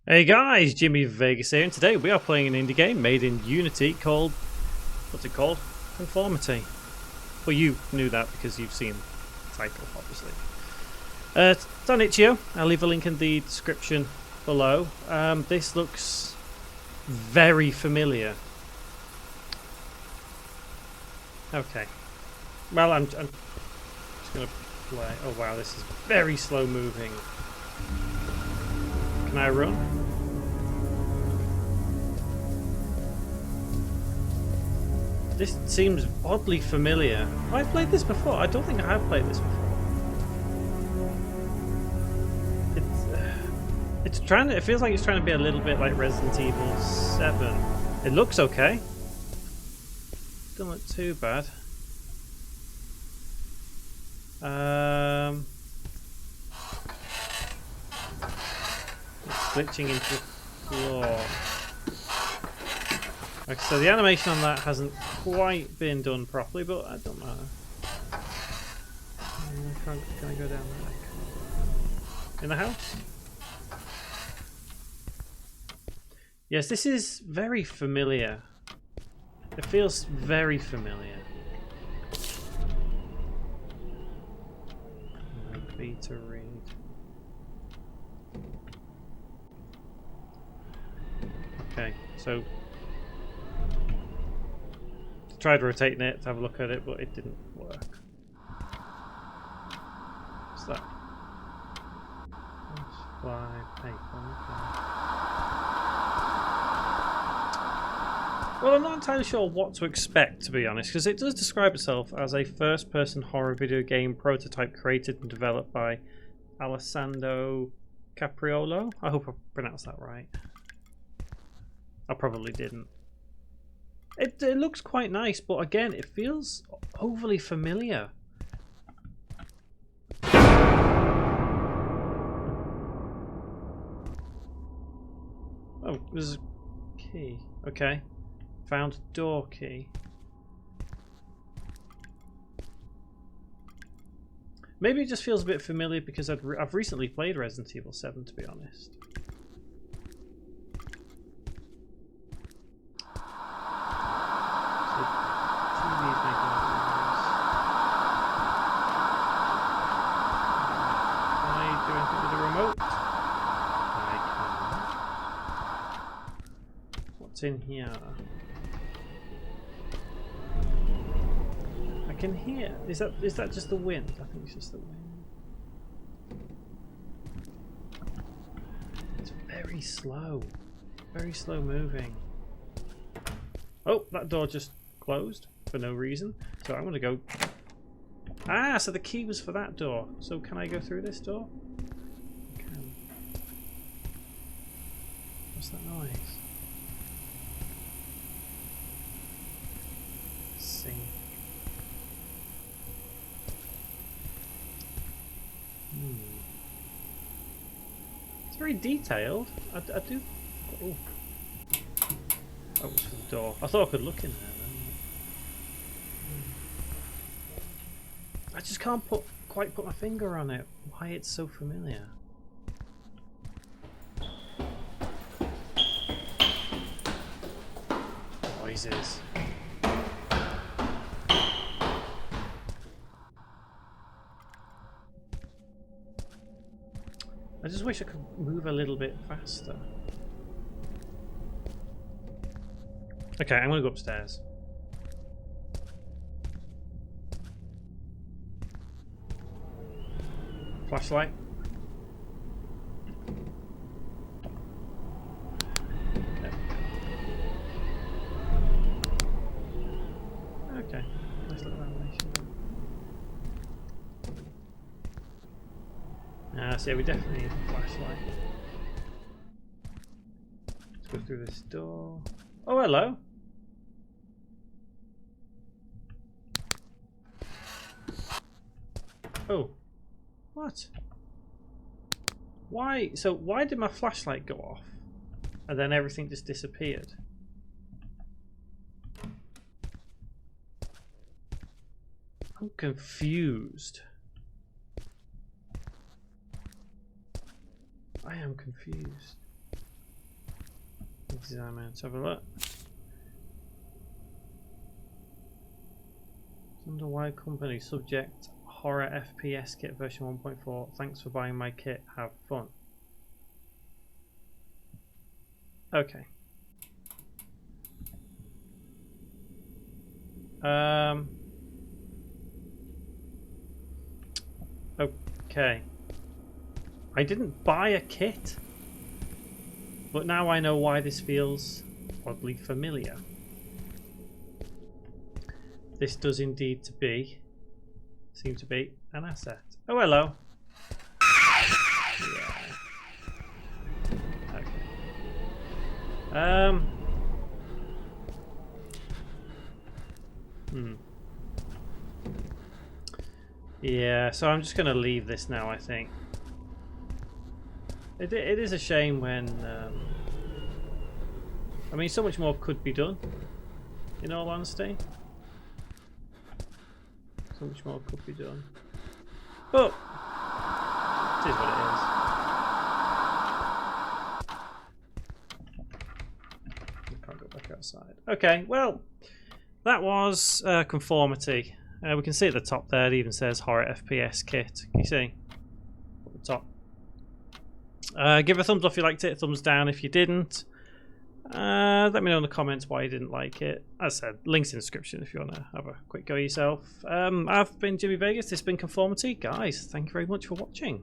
Hey guys, Jimmy Vegas here, and today we are playing an indie game made in Unity called, what's it called? Conformity. Well, you knew that because you've seen the title, obviously. It's on itch.io. I'll leave a link in the description below. This looks very familiar. Okay. Well, I'm just going to play. Oh wow, this is very slow moving. Can I run? This seems oddly familiar. Have I played this before? I don't think I have played this before. It's trying to. It feels like it's trying to be a little bit like Resident Evil 7. It looks okay. Don't look too bad. It's glitching into the floor. Okay, so the animation on that hasn't quite been done properly, but I don't know. Can I go down there? In the house? Yes, this is very familiar. It feels very familiar. Beta read. Okay, so tried rotating it to have a look at it, but it didn't work. What's that? Fly paper. Okay. Well, I'm not entirely sure what to expect, to be honest, because it does describe itself as a first-person horror video game prototype created and developed by Alessandro Capriolo. I hope I pronounced that right. I probably didn't. It looks quite nice, but again, it feels overly familiar. Oh, there's a key. Okay. Found door key. Maybe it just feels a bit familiar because I've recently played Resident Evil 7, to be honest. What's in here? I can hear. Is that just the wind? I think it's just the wind. It's very slow moving. Oh, that door just closed for no reason. So I'm gonna go. Ah, so the key was for that door. So can I go through this door? I can. What's that noise? Sink. It's very detailed. I do. Oh. Oh, it's for the door. I thought I could look in there then. I just can't quite put my finger on it. Why it's so familiar. Noises. I just wish I could move a little bit faster. Okay, I'm gonna go upstairs. Flashlight. Okay, nice little animation. So yeah, we definitely need a flashlight. Let's go through this door. Oh, hello. Oh. What? Why? So why did my flashlight go off? And then everything just disappeared? I'm confused. I am confused. Examine. Let's have a look. Under Y Company, subject horror FPS kit version 1.4. Thanks for buying my kit. Have fun. Okay. Okay. I didn't buy a kit, but now I know why this feels oddly familiar. This does indeed seem to be an asset. Oh, hello. Yeah. Okay. Yeah, so I'm just going to leave this now, I think. It is a shame when... I mean, so much more could be done, in all honesty. So much more could be done. But, it is what it is. I can't go back outside. Okay, well, that was Conformity. We can see at the top there, it even says Horror FPS Kit. Can you see? At the top. Give a thumbs up if you liked it, a thumbs down if you didn't. Let me know in the comments why you didn't like it. As I said, links in the description if you want to have a quick go yourself. I've been Jimmy Vegas, this has been Conformity. Guys, thank you very much for watching.